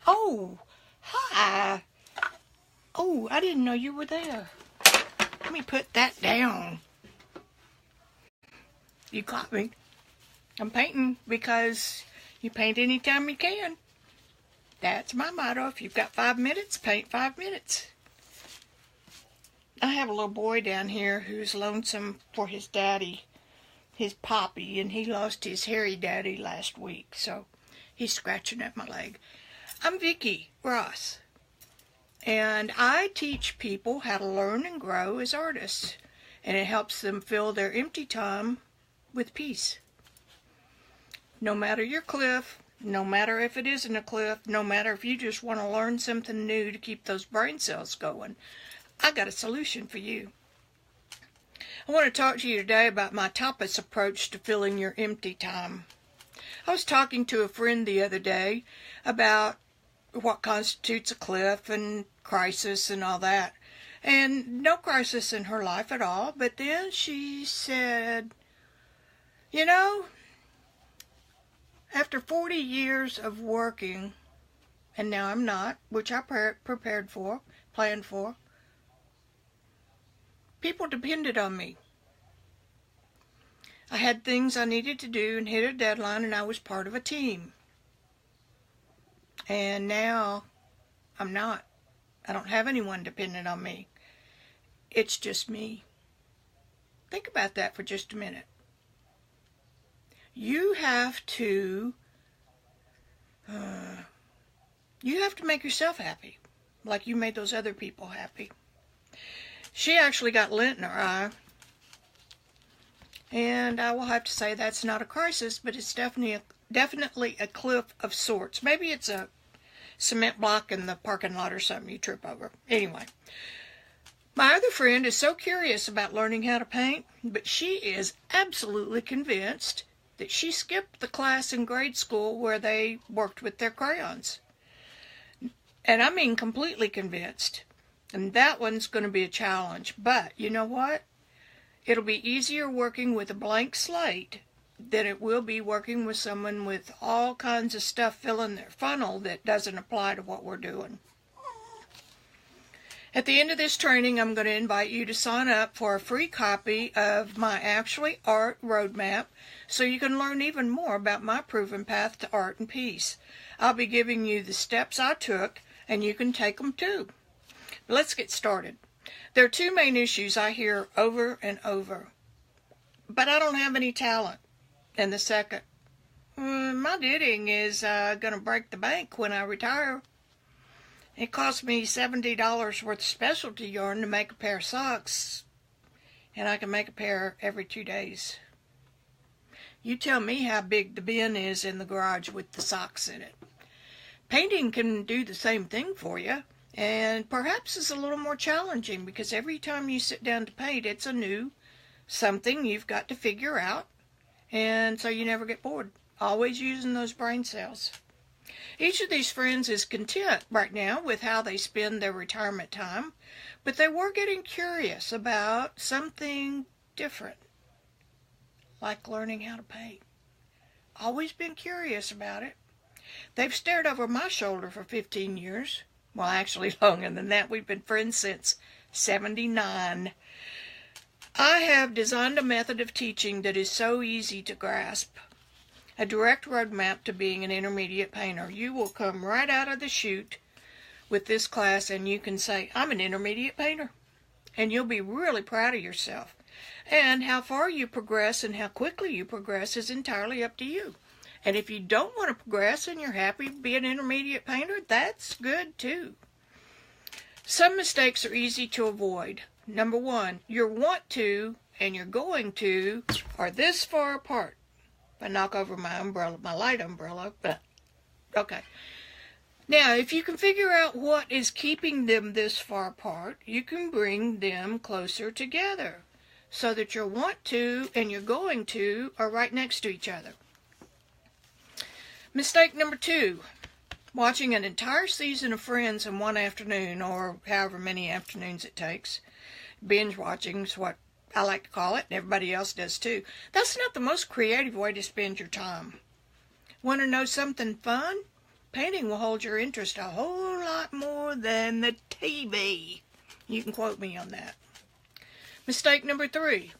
Oh, hi. Oh, I didn't know you were there. Let me put that down. You caught me. I'm painting because you paint anytime you can. That's my motto. If you've got 5 minutes, paint 5 minutes. I have a little boy down here who's lonesome for his daddy, his poppy, and he lost his hairy daddy last week, so he's scratching at my leg. I'm Vicki Ross, and I teach people how to learn and grow as artists, and it helps them fill their empty time with peace. No matter your cliff, no matter if it isn't a cliff, no matter if you just want to learn something new to keep those brain cells going, I got a solution for you. I want to talk to you today about my TAPAS approach to filling your empty time. I was talking to a friend the other day about what constitutes a cliff and crisis and all that. And no crisis in her life at all, but then she said, you know, after 40 years of working, and now I'm not, which I prepared for, planned for, people depended on me. I had things I needed to do and hit a deadline, and I was part of a team. And now I'm not. I don't have anyone dependent on me. It's just me. Think about that for just a minute. You have to make yourself happy, like you made those other people happy. She actually got lint in her eye, and I will have to say that's not a crisis, but it's definitely a cliff of sorts. Maybe it's a cement block in the parking lot or something you trip over. Anyway, my other friend is so curious about learning how to paint, but she is absolutely convinced that she skipped the class in grade school where they worked with their crayons. And I mean completely convinced. And that one's going to be a challenge. But you know what? It'll be easier working with a blank slate than it will be working with someone with all kinds of stuff filling their funnel that doesn't apply to what we're doing. At the end of this training, I'm going to invite you to sign up for a free copy of my Axully Art Roadmap so you can learn even more about my proven path to art and peace. I'll be giving you the steps I took, and you can take them too. Let's get started. There are two main issues I hear over and over. But I don't have any talent. And the second, my knitting is going to break the bank when I retire. It cost me $70 worth of specialty yarn to make a pair of socks, and I can make a pair every 2 days. You tell me how big the bin is in the garage with the socks in it. Painting can do the same thing for you, and perhaps it's a little more challenging because every time you sit down to paint, it's a new something you've got to figure out, and so you never get bored. Always using those brain cells. Each of these friends is content right now with how they spend their retirement time, but they were getting curious about something different, like learning how to paint. Always been curious about it. They've stared over my shoulder for 15 years. Well, actually longer than that. We've been friends since '79. I have designed a method of teaching that is so easy to grasp. A direct roadmap to being an intermediate painter. You will come right out of the chute with this class and you can say, I'm an intermediate painter. And you'll be really proud of yourself. And how far you progress and how quickly you progress is entirely up to you. And if you don't want to progress and you're happy to be an intermediate painter, that's good too. Some mistakes are easy to avoid. Number one, your want to and your going to are this far apart. If I knock over my umbrella, my light umbrella, but okay. Now, if you can figure out what is keeping them this far apart, you can bring them closer together so that your want to and your going to are right next to each other. Mistake number two, watching an entire season of Friends in one afternoon, or however many afternoons it takes. Binge watching is what I like to call it, and everybody else does too. That's not the most creative way to spend your time. Want to know something fun? painting will hold your interest a whole lot more than the TV. You can quote me on that. Mistake number 3.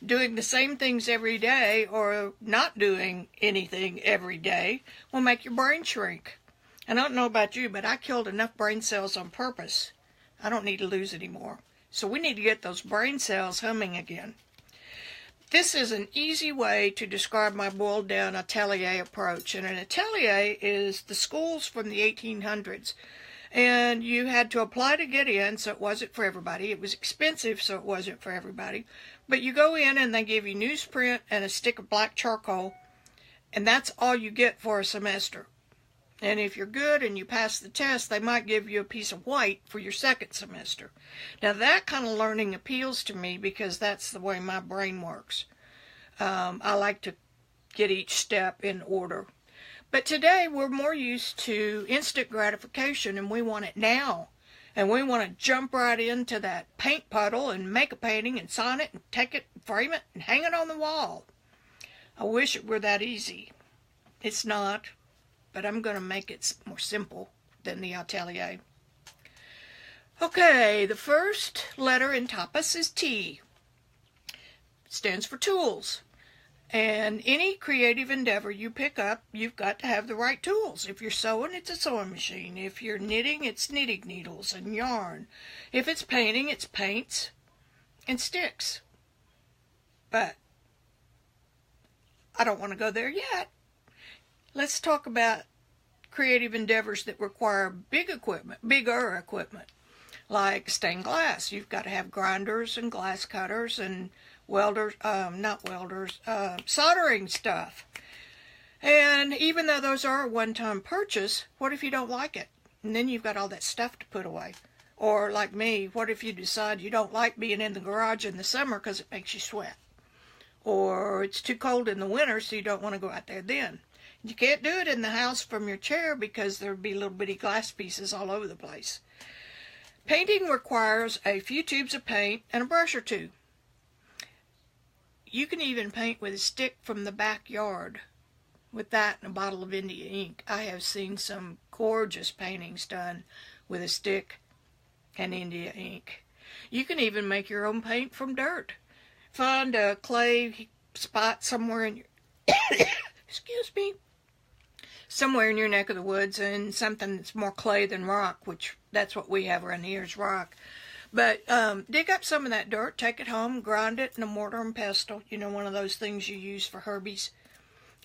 Doing the same things every day or not doing anything every day will make your brain shrink. I don't know about you, but I killed enough brain cells on purpose. I don't need to lose any more. So we need to get those brain cells humming again. This is an easy way to describe my boiled down atelier approach. And an atelier is the schools from the 1800s. And you had to apply to get in, so it wasn't for everybody. It was expensive, so it wasn't for everybody. But you go in and they give you newsprint and a stick of black charcoal, and that's all you get for a semester. And if you're good and you pass the test, they might give you a piece of white for your second semester. Now that kind of learning appeals to me because that's the way my brain works. I like to get each step in order. But today we're more used to instant gratification, and we want it now. And we want to jump right into that paint puddle and make a painting and sign it and take it and frame it and hang it on the wall. I wish it were that easy. It's not, but I'm going to make it more simple than the atelier. Okay, the first letter in TAPAS is T. It stands for tools. And any creative endeavor you pick up, you've got to have the right tools. If you're sewing, it's a sewing machine. If you're knitting, it's knitting needles and yarn. If it's painting, it's paints and sticks. But I don't want to go there yet. Let's talk about creative endeavors that require bigger equipment, like stained glass. You've got to have grinders and glass cutters and soldering stuff. And even though those are a one-time purchase, what if you don't like it? And then you've got all that stuff to put away. Or like me, what if you decide you don't like being in the garage in the summer because it makes you sweat? Or it's too cold in the winter, so you don't want to go out there then. You can't do it in the house from your chair because there'd be little bitty glass pieces all over the place. Painting requires a few tubes of paint and a brush or two. You can even paint with a stick from the backyard. With that and a bottle of India ink. I have seen some gorgeous paintings done with a stick and India ink. You can even make your own paint from dirt. Find a clay spot somewhere in your somewhere in your neck of the woods, and something that's more clay than rock, which that's what we have around here is rock. But dig up some of that dirt, take it home, grind it in a mortar and pestle, one of those things you use for Herbies.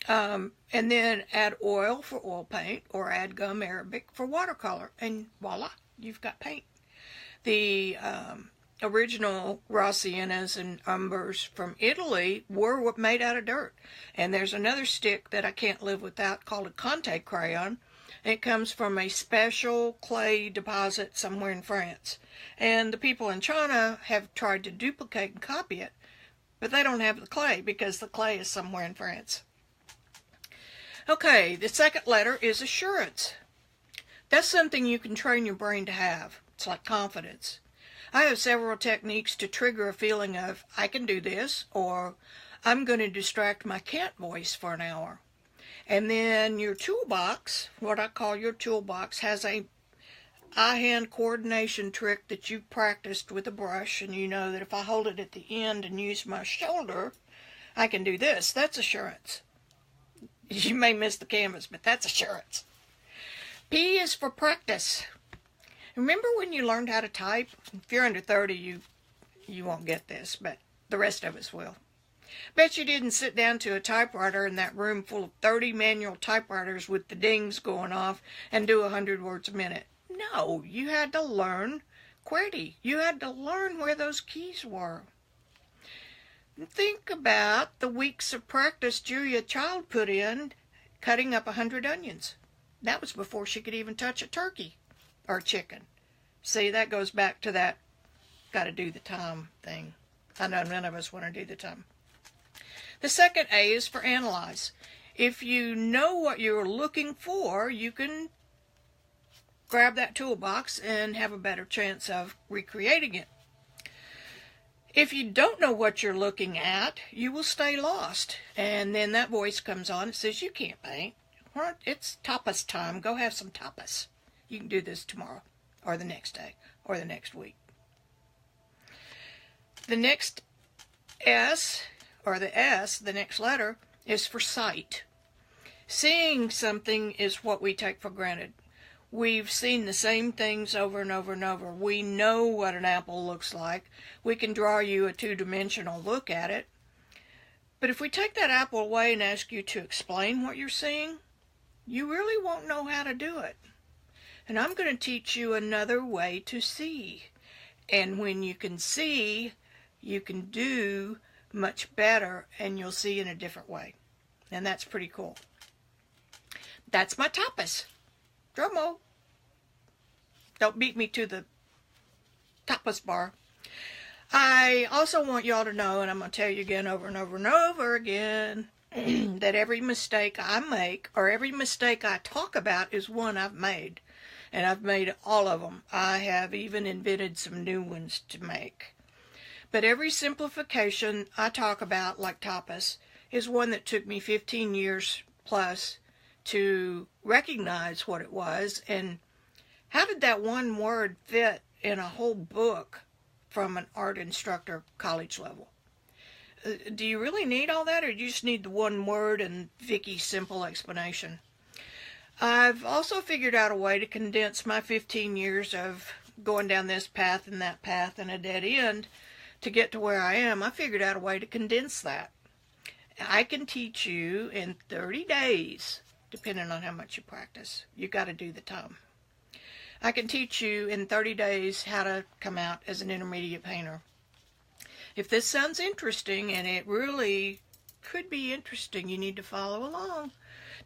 And then add oil for oil paint, or add gum arabic for watercolor, and voila, you've got paint. The original raw siennas and umbers from Italy were made out of dirt. And there's another stick that I can't live without called a Cottontail crayon. It comes from a special clay deposit somewhere in France. And the people in China have tried to duplicate and copy it, but they don't have the clay because the clay is somewhere in France. Okay, the second letter is assurance. That's something you can train your brain to have. It's like confidence. I have several techniques to trigger a feeling of, I can do this, or I'm going to distract my cat voice for an hour. And then your toolbox, what I call your toolbox, has a eye-hand coordination trick that you've practiced with a brush, and you know that if I hold it at the end and use my shoulder, I can do this. That's assurance. You may miss the canvas, but that's assurance. P is for practice. Remember when you learned how to type? If you're under 30, you won't get this, but the rest of us will. Bet you didn't sit down to a typewriter in that room full of 30 manual typewriters with the dings going off and do 100 words a minute. No, you had to learn QWERTY. You had to learn where those keys were. Think about the weeks of practice Julia Child put in cutting up 100 onions. That was before she could even touch a turkey or chicken. See, that goes back to that got to do the time thing. I know none of us want to do the time. The second A is for analyze. If you know what you're looking for, you can grab that toolbox and have a better chance of recreating it. If you don't know what you're looking at, you will stay lost. And then that voice comes on and says, you can't paint. Well, it's tapas time. Go have some tapas. You can do this tomorrow, or the next day, or the next week. The next S, or the S, the next letter, is for sight. Seeing something is what we take for granted. We've seen the same things over and over and over. We know what an apple looks like. We can draw you a two-dimensional look at it. But if we take that apple away and ask you to explain what you're seeing, you really won't know how to do it. And I'm going to teach you another way to see. And when you can see, you can do much better, and you'll see in a different way. And that's pretty cool. That's my tapas. Drum roll. Don't beat me to the tapas bar. I also want y'all to know, and I'm going to tell you again over and over and over again, that every mistake I make, or every mistake I talk about, is one I've made. And I've made all of them. I have even invented some new ones to make. But every simplification I talk about, like tapas, is one that took me 15 years plus to recognize what it was. And how did that one word fit in a whole book from an art instructor college level? Do you really need all that, or do you just need the one word and Vicky's simple explanation? I've also figured out a way to condense my 15 years of going down this path and that path and a dead end to get to where I am. I figured out a way to condense that. I can teach you in 30 days, depending on how much you practice. You got to do the time. I can teach you in 30 days how to come out as an intermediate painter. If this sounds interesting, and it really could be interesting, you need to follow along.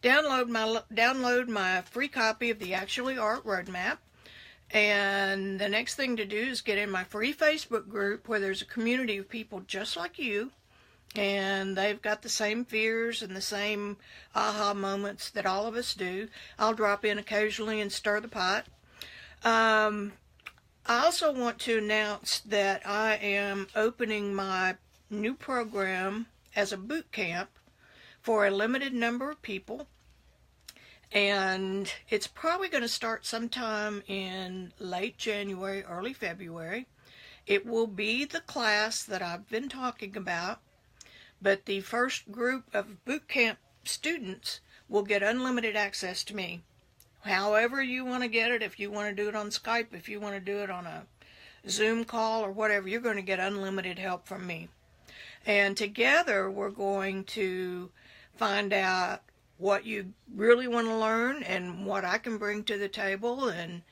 Download my free copy of the Axully Art Roadmap. And the next thing to do is get in my free Facebook group, where there's a community of people just like you. And they've got the same fears and the same aha moments that all of us do. I'll drop in occasionally and stir the pot. I also want to announce that I am opening my new program as a boot camp for a limited number of people. And it's probably going to start sometime in late January, early February. It will be the class that I've been talking about, but the first group of boot camp students will get unlimited access to me. However you want to get it, if you want to do it on Skype, if you want to do it on a Zoom call or whatever, you're going to get unlimited help from me. And together we're going to find out what you really want to learn and what I can bring to the table and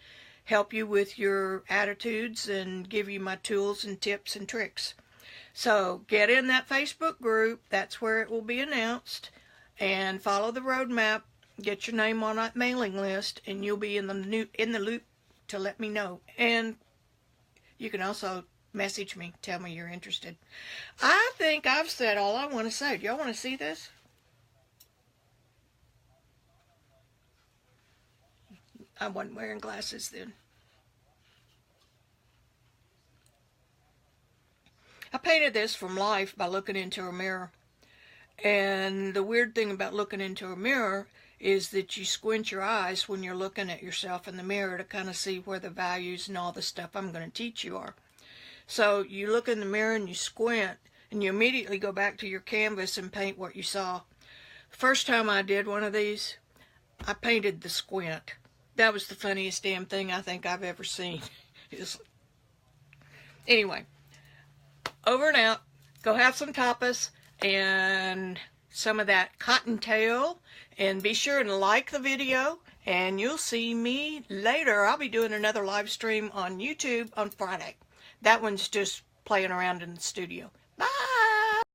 help you with your attitudes and give you my tools and tips and tricks. So get in that Facebook group. That's where it will be announced. And follow the roadmap. Get your name on that mailing list, and you'll be in the loop to let me know. And you can also message me. Tell me you're interested. I think I've said all I want to say. Do y'all want to see this? I wasn't wearing glasses then. I painted this from life by looking into a mirror. And the weird thing about looking into a mirror is that you squint your eyes when you're looking at yourself in the mirror to kind of see where the values and all the stuff I'm going to teach you are. So you look in the mirror and you squint, and you immediately go back to your canvas and paint what you saw. First time I did one of these, I painted the squint. That was the funniest damn thing I think I've ever seen. Anyway, over and out. Go have some tapas and some of that Cottontail. And be sure and like the video. And you'll see me later. I'll be doing another live stream on YouTube on Friday. That one's just playing around in the studio. Bye!